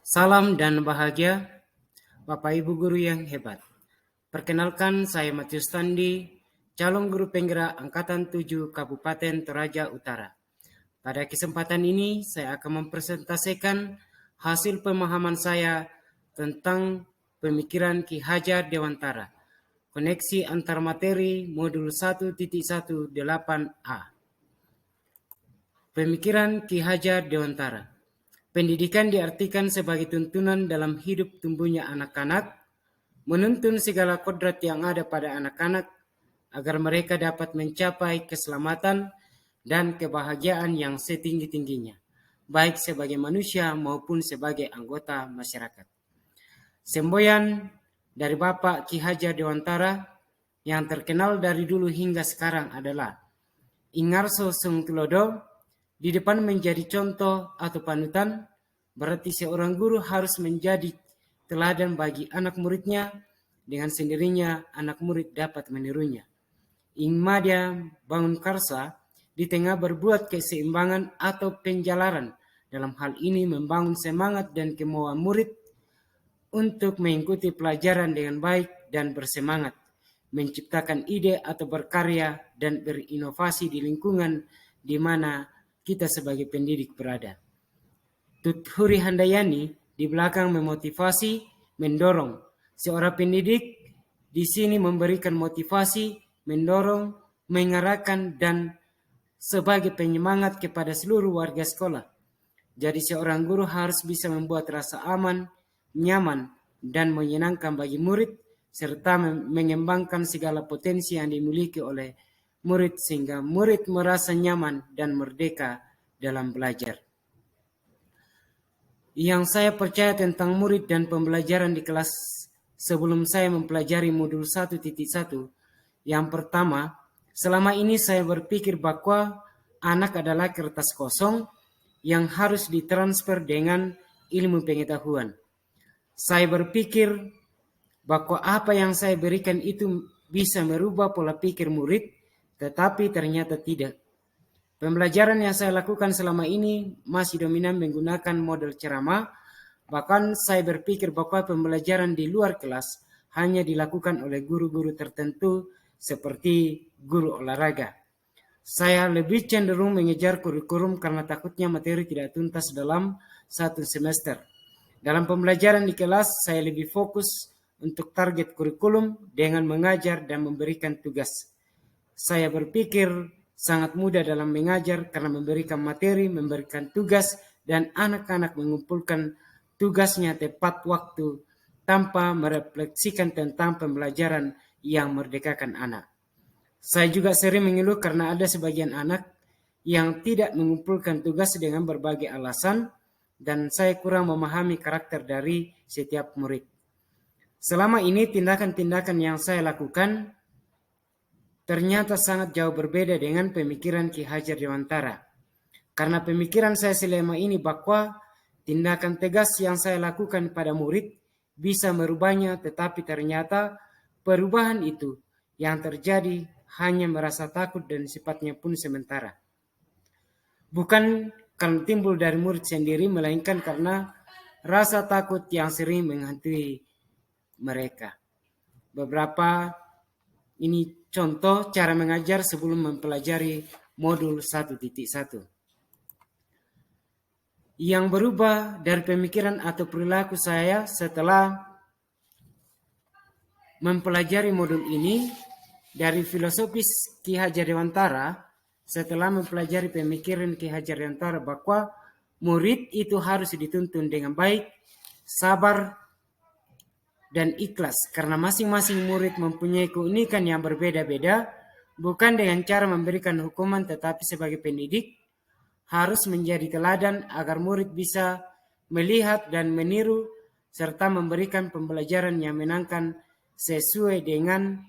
Salam dan bahagia, Bapak Ibu guru yang hebat. Perkenalkan, saya Matius Tandi, calon guru penggerak Angkatan 7 Kabupaten Toraja Utara. Pada kesempatan ini, saya akan mempresentasikan hasil pemahaman saya tentang pemikiran Ki Hajar Dewantara, koneksi antar materi modul 1.18a. Pemikiran Ki Hajar Dewantara. Pendidikan diartikan sebagai tuntunan dalam hidup tumbuhnya anak-anak, menuntun segala kodrat yang ada pada anak-anak agar mereka dapat mencapai keselamatan dan kebahagiaan yang setinggi-tingginya, baik sebagai manusia maupun sebagai anggota masyarakat. Semboyan dari Bapak Ki Hajar Dewantara yang terkenal dari dulu hingga sekarang adalah Ingarso Sungtulodo, di depan menjadi contoh atau panutan, berarti seorang guru harus menjadi teladan bagi anak muridnya, dengan sendirinya anak murid dapat menirunya. Ingmadia bangun karsa, di tengah berbuat keseimbangan atau penjalaran, dalam hal ini membangun semangat dan kemauan murid untuk mengikuti pelajaran dengan baik dan bersemangat, menciptakan ide atau berkarya dan berinovasi di lingkungan di mana kita sebagai pendidik berada. Tuthuri Handayani di belakang memotivasi, mendorong. Seorang pendidik di sini memberikan motivasi, mendorong, mengarahkan, dan sebagai penyemangat kepada seluruh warga sekolah. Jadi seorang guru harus bisa membuat rasa aman, nyaman, dan menyenangkan bagi murid, serta mengembangkan segala potensi yang dimiliki oleh murid sehingga murid merasa nyaman dan merdeka dalam belajar. Yang saya percaya tentang murid dan pembelajaran di kelas sebelum saya mempelajari modul 1.1, yang pertama, selama ini saya berpikir bahwa anak adalah kertas kosong yang harus ditransfer dengan ilmu pengetahuan. Saya berpikir bahwa apa yang saya berikan itu bisa merubah pola pikir murid, tetapi ternyata tidak. Pembelajaran yang saya lakukan selama ini masih dominan menggunakan model ceramah. Bahkan saya berpikir bahwa pembelajaran di luar kelas hanya dilakukan oleh guru-guru tertentu seperti guru olahraga. Saya lebih cenderung mengejar kurikulum karena takutnya materi tidak tuntas dalam satu semester. Dalam pembelajaran di kelas, saya lebih fokus untuk target kurikulum dengan mengajar dan memberikan tugas. Saya berpikir sangat mudah dalam mengajar karena memberikan materi, memberikan tugas, dan anak-anak mengumpulkan tugasnya tepat waktu tanpa merefleksikan tentang pembelajaran yang merdekakan anak. Saya juga sering mengeluh karena ada sebagian anak yang tidak mengumpulkan tugas dengan berbagai alasan, dan saya kurang memahami karakter dari setiap murid. Selama ini tindakan-tindakan yang saya lakukan ternyata sangat jauh berbeda dengan pemikiran Ki Hajar Dewantara. Karena pemikiran saya selama ini bahwa tindakan tegas yang saya lakukan pada murid bisa merubahnya, tetapi ternyata perubahan itu yang terjadi hanya merasa takut dan sifatnya pun sementara. Bukan karena timbul dari murid sendiri, melainkan karena rasa takut yang sering menghantui mereka. Beberapa ini contoh cara mengajar sebelum mempelajari modul 1.1. Yang berubah dari pemikiran atau perilaku saya setelah mempelajari modul ini dari filosofis Ki Hajar Dewantara, setelah mempelajari pemikiran Ki Hajar Dewantara bahwa murid itu harus dituntun dengan baik, sabar, dan ikhlas, karena masing-masing murid mempunyai keunikan yang berbeda-beda, bukan dengan cara memberikan hukuman, tetapi sebagai pendidik harus menjadi teladan agar murid bisa melihat dan meniru serta memberikan pembelajaran yang menyenangkan sesuai dengan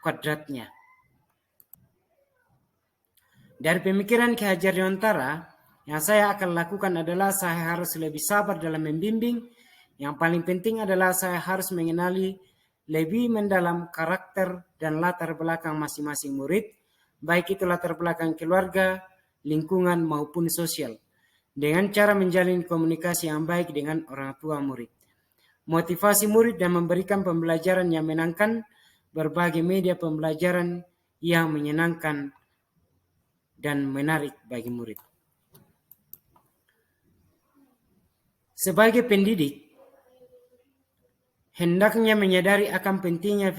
kodratnya. Dari pemikiran Ki Hajar Dewantara, yang saya akan lakukan adalah saya harus lebih sabar dalam membimbing. Yang paling penting adalah saya harus mengenali lebih mendalam karakter dan latar belakang masing-masing murid, baik itu latar belakang keluarga, lingkungan, maupun sosial. dengan cara menjalin komunikasi yang baik dengan orang tua murid. Motivasi murid dan memberikan pembelajaran yang menyenangkan, berbagai media pembelajaran yang menyenangkan dan menarik bagi murid. Sebagai pendidik, hendaknya menyadari akan pentingnya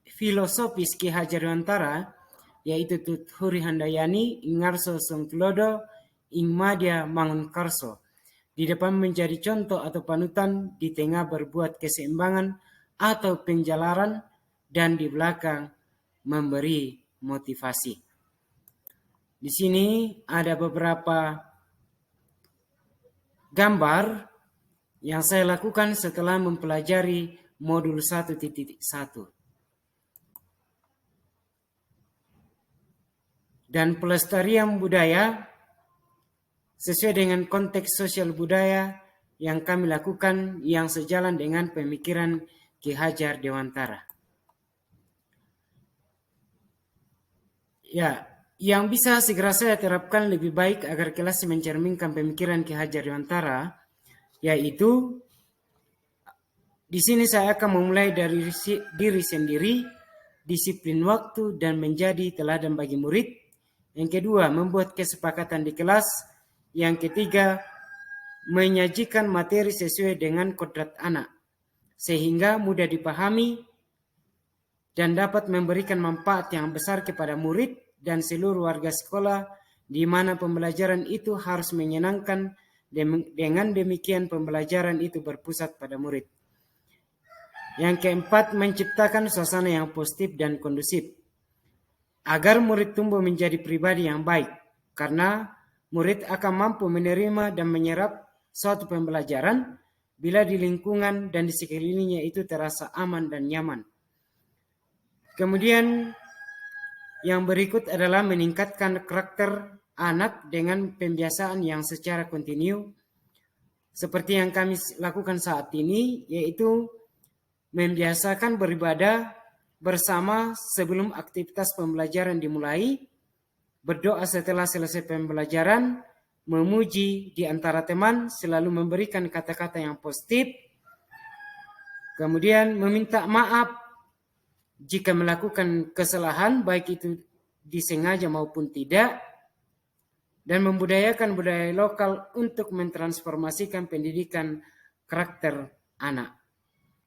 filosofis Ki Hajar Dewantara, yaitu Tuthuri Handayani, Ingarso Songtulodo, Ingmadia Mangunkarso, di depan menjadi contoh atau panutan, di tengah berbuat keseimbangan atau penjalaran, dan di belakang memberi motivasi. Di sini ada beberapa gambar yang saya lakukan setelah mempelajari modul 1.1. Dan pelestarian budaya sesuai dengan konteks sosial budaya yang kami lakukan yang sejalan dengan pemikiran Ki Hajar Dewantara. Ya, yang bisa segera saya terapkan lebih baik agar kelas mencerminkan pemikiran Ki Hajar Dewantara, yaitu di sini saya akan memulai dari diri sendiri, disiplin waktu dan menjadi teladan bagi murid. Yang kedua, membuat kesepakatan di kelas. Yang ketiga, menyajikan materi sesuai dengan kodrat anak, sehingga mudah dipahami dan dapat memberikan manfaat yang besar kepada murid dan seluruh warga sekolah, di mana pembelajaran itu harus menyenangkan. Dengan demikian pembelajaran itu berpusat pada murid. Yang keempat, menciptakan suasana yang positif dan kondusif, agar murid tumbuh menjadi pribadi yang baik, karena murid akan mampu menerima dan menyerap suatu pembelajaran bila di lingkungan dan di sekelilingnya itu terasa aman dan nyaman. Kemudian yang berikut adalah meningkatkan karakter anak dengan pembiasaan yang secara kontinu, seperti yang kami lakukan saat ini, yaitu membiasakan beribadah bersama sebelum aktivitas pembelajaran dimulai, berdoa setelah selesai pembelajaran, memuji di antara teman, selalu memberikan kata-kata yang positif, kemudian meminta maaf jika melakukan kesalahan, baik itu disengaja maupun tidak, dan membudayakan budaya lokal untuk mentransformasikan pendidikan karakter anak.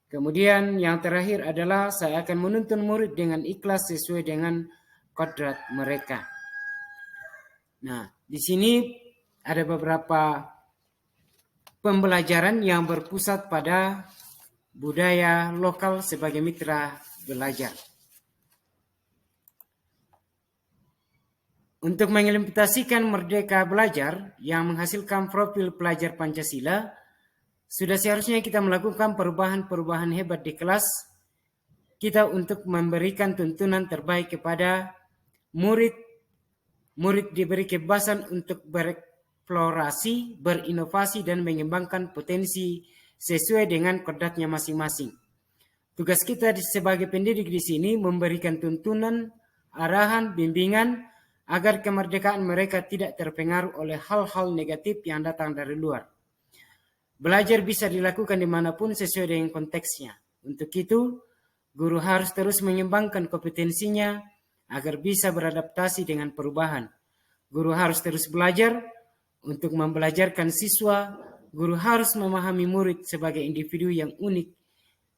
Kemudian yang terakhir adalah saya akan menuntun murid dengan ikhlas sesuai dengan kodrat mereka. Nah, di sini ada beberapa pembelajaran yang berpusat pada budaya lokal sebagai mitra belajar. Untuk mengimplementasikan Merdeka Belajar yang menghasilkan profil pelajar Pancasila, sudah seharusnya kita melakukan perubahan-perubahan hebat di kelas kita untuk memberikan tuntunan terbaik kepada murid. Murid diberi kebebasan untuk bereksplorasi, berinovasi, dan mengembangkan potensi sesuai dengan kodratnya masing-masing. Tugas kita sebagai pendidik di sini memberikan tuntunan, arahan, bimbingan agar kemerdekaan mereka tidak terpengaruh oleh hal-hal negatif yang datang dari luar. Belajar bisa dilakukan dimanapun sesuai dengan konteksnya. Untuk itu, guru harus terus mengembangkan kompetensinya agar bisa beradaptasi dengan perubahan. Guru harus terus belajar untuk membelajarkan siswa. Guru harus memahami murid sebagai individu yang unik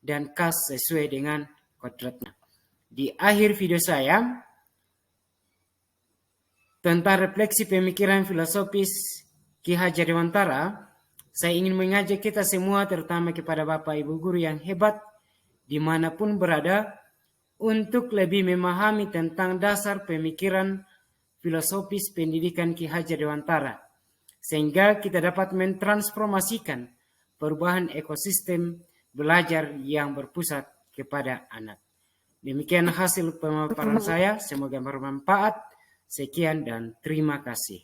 dan khas sesuai dengan kodratnya. Di akhir video saya, tentang refleksi pemikiran filosofis Ki Hajar Dewantara, saya ingin mengajak kita semua, terutama kepada Bapak Ibu Guru yang hebat, dimanapun berada, untuk lebih memahami tentang dasar pemikiran filosofis pendidikan Ki Hajar Dewantara, sehingga kita dapat mentransformasikan perubahan ekosistem belajar yang berpusat kepada anak. Demikian hasil pemaparan saya, semoga bermanfaat. Sekian dan terima kasih.